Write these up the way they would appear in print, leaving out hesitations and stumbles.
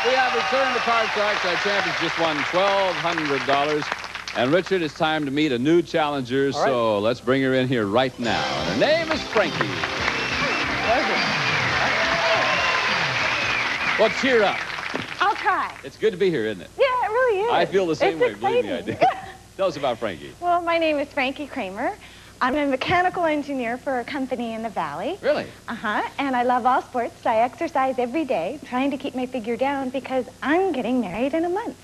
We have returned to Card Sharks. Our champ has just won $1,200. And Richard, it's time to meet a new challenger, so let's bring her in here right now. And her name is Frankie. Well, cheer up. I'll try. It's good to be here, isn't it? Yeah, it really is. I feel the same way, exciting. believe me, I do. Tell us about Frankie. Well, my name is Frankie Kramer. I'm a mechanical engineer for a company in the Valley. Really? Uh-huh. And I love all sports. I exercise every day, trying to keep my figure down because I'm getting married in a month.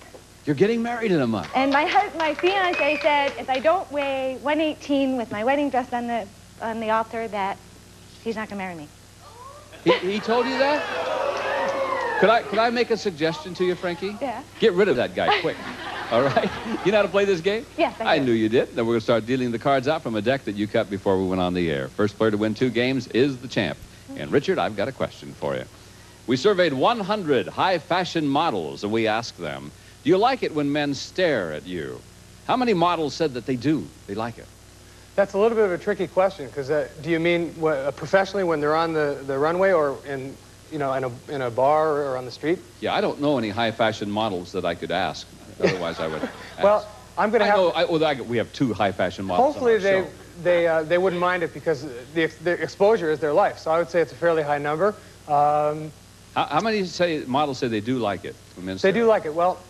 You're getting married in a month. And my fiancé said if I don't weigh 118 with my wedding dress on the altar, that he's not going to marry me. He told you that? Could I make a suggestion to you, Frankie? Yeah. Get rid of that guy quick. All right? You know how to play this game? Yes, I do. knew you did. Then we're going to start dealing the cards out from a deck that you cut before we went on the air. First player to win 2 games is the champ. And Richard, I've got a question for you. We surveyed 100 high-fashion models, and we asked them, do you like it when men stare at you? How many models said that they do? They like it. That's a little bit of a tricky question, because do you mean professionally when they're on the runway or in a bar or on the street? Yeah, I don't know any high-fashion models that I could ask. Otherwise, I would ask. Well, I'm going to have... we have 2 high-fashion models. Hopefully, they wouldn't mind it because the exposure is their life. So I would say it's a fairly high number. How many models say they do like it? When men stare? They do like it. Well,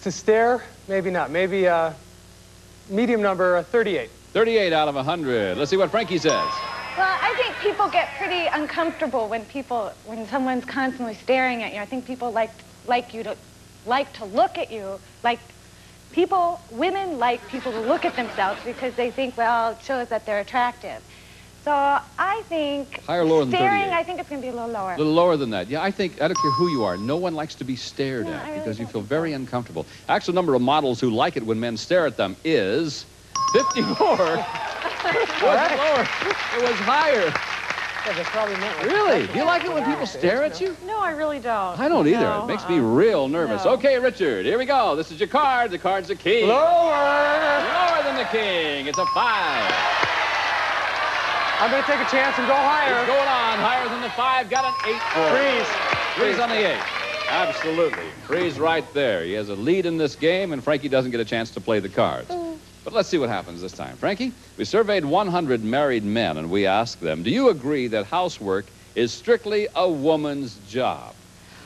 to stare, maybe not. Maybe medium number 38. 38 out of 100. Let's see what Frankie says. Well, I think people get pretty uncomfortable when someone's constantly staring at you. I think people like to look at you. Women like people to look at themselves because they think, well, it shows that they're attractive. So I think higher or lower than 38? Staring, I think it's going to be a little lower. A little lower than that. Yeah, I don't care who you are. No one likes to be stared at really because you feel very uncomfortable. Actual number of models who like it when men stare at them is 54. It was lower. It was higher. Yeah, that's probably meant Really? Do you like it when people stare at you? No, I really don't. I don't either. No, It makes me real nervous. No. Okay, Richard, here we go. This is your card. The card's a king. Lower! Lower than the king. It's a 5. I'm going to take a chance and go higher. It's going on. Higher than the 5. Got an 8 for it. Freeze on the 8. Absolutely. Freeze right there. He has a lead in this game, and Frankie doesn't get a chance to play the cards. But let's see what happens this time. Frankie, we surveyed 100 married men, and we asked them, do you agree that housework is strictly a woman's job?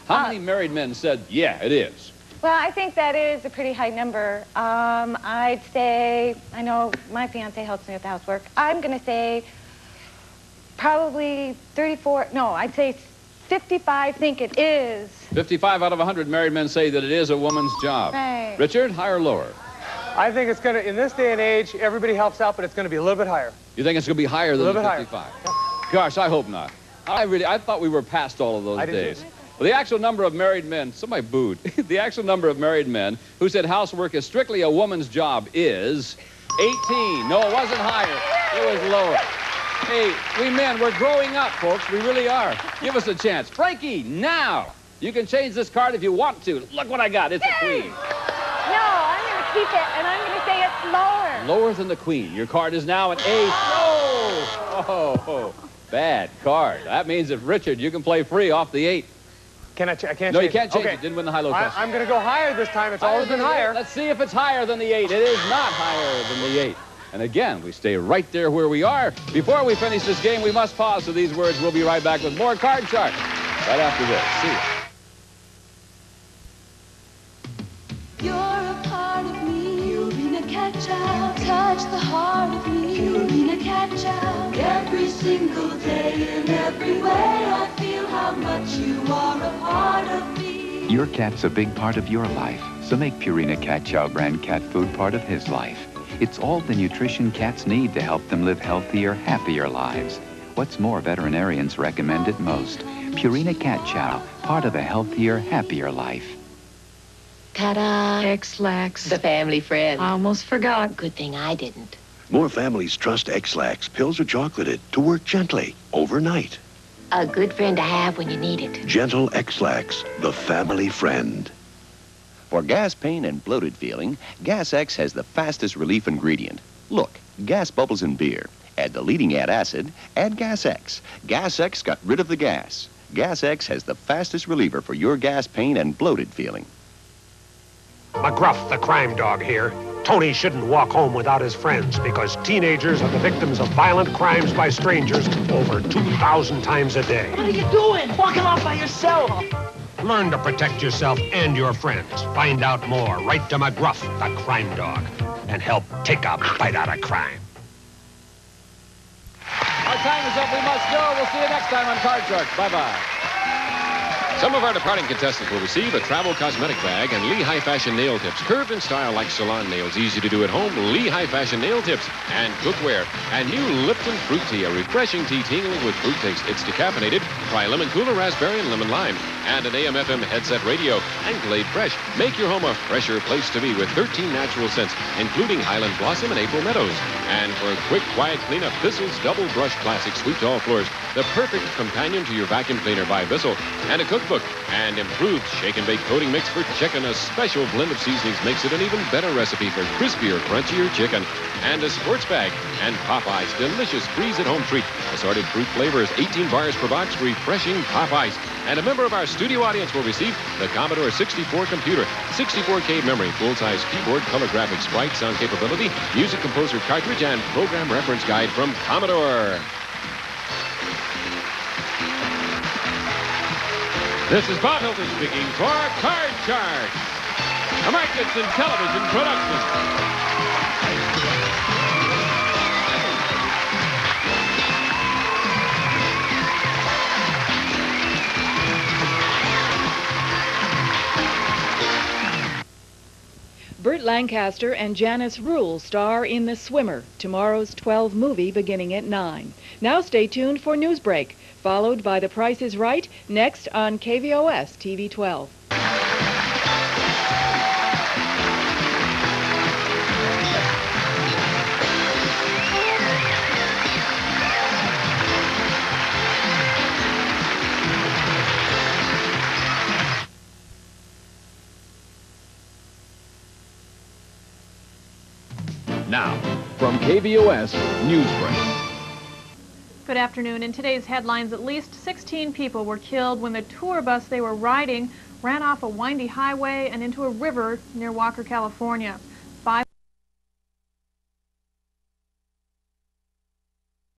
How many married men said, yeah, it is? Well, I think that is a pretty high number. I'd say, I know my fiancé helps me with the housework. I'm going to say probably 34, no, I'd say 55 think it is. 55 out of 100 married men say that it is a woman's job. Right. Richard, higher or lower? I think it's going to, in this day and age, everybody helps out, but it's going to be a little bit higher. You think it's going to be higher than the 55? Higher. Gosh, I hope not. I thought we were past all of those days. Well, the actual number of married men, somebody booed. The actual number of married men who said housework is strictly a woman's job is 18. No, it wasn't higher. It was lower. Hey, we men, we're growing up, folks. We really are. Give us a chance. Frankie, now. You can change this card if you want to. Look what I got. It's a queen. No, I'm going to keep it, and I'm going to say it's lower. Lower than the queen. Your card is now an 8. Oh, bad card. That means that, Richard, you can play free off the 8. I can't No, change you can't change it. it. Didn't win the high-low question. I'm going to go higher this time. It's always been higher. Let's see if it's higher than the 8. It is not higher than the 8. And again, we stay right there where we are. Before we finish this game, we must pause for these words. We'll be right back with more Card Sharks right after this. See you. You're a part of me, Purina Catch-Out. Touch the heart of me, Purina Catch-Out. Every single day, in every way, I feel how much you are a part of me. Your cat's a big part of your life, so make Purina Cat-Chow brand cat food part of his life. It's all the nutrition cats need to help them live healthier, happier lives. What's more, veterinarians recommend it most. Purina Cat-Chow, part of a healthier, happier life. Ta-da! X-Lax. The family friend. I almost forgot. Good thing I didn't. More families trust X-Lax. Pills are chocolated to work gently overnight. A good friend to have when you need it. Gentle X-Lax, the family friend. For gas pain and bloated feeling, Gas X has the fastest relief ingredient. Look, gas bubbles in beer. Add the leading antacid, add Gas X. Gas X got rid of the gas. Gas X has the fastest reliever for your gas pain and bloated feeling. McGruff, the crime dog here. Tony shouldn't walk home without his friends because teenagers are the victims of violent crimes by strangers over 2,000 times a day. What are you doing? Walking off by yourself. Learn to protect yourself and your friends. Find out more. Write to McGruff, the crime dog, and help take a bite out of crime. Our time is up. We must go. We'll see you next time on Card Sharks. Bye-bye. Some of our departing contestants will receive a travel cosmetic bag and Lee High Fashion nail tips. Curved in style like salon nails. Easy to do at home. Lee High Fashion nail tips and cookware. And new Lipton Fruit Tea, a refreshing tea tingling with fruit taste. It's decaffeinated. Try lemon cooler, raspberry, and lemon lime. And an AM/FM headset radio. And Glade Fresh. Make your home a fresher place to be with 13 natural scents, including Highland Blossom and April Meadows. And for a quick, quiet cleanup, Bissell's Double Brush Classic Sweet Tall Floors. The perfect companion to your vacuum cleaner by Bissell. And a cookbook. And improved shake and bake coating mix for chicken. A special blend of seasonings makes it an even better recipe for crispier, crunchier chicken. And a sports bag. And Popeye's delicious freeze-at-home treat. Assorted fruit flavors, 18 bars per box, refreshing Popeyes. And a member of our studio audience will receive the Commodore 64 computer, 64K memory, full-size keyboard, color graphics, bright sound capability, music composer cartridge, and program reference guide from Commodore. This is Bob Hilton speaking for Card Sharks, a Markets and Television production. Burt Lancaster and Janice Rule star in The Swimmer, tomorrow's 12 movie beginning at 9. Now stay tuned for Newsbreak, followed by The Price is Right, next on KVOS-TV 12. Now, from KVOS Newsbreak. Good afternoon. In today's headlines, at least 16 people were killed when the tour bus they were riding ran off a windy highway and into a river near Walker, California.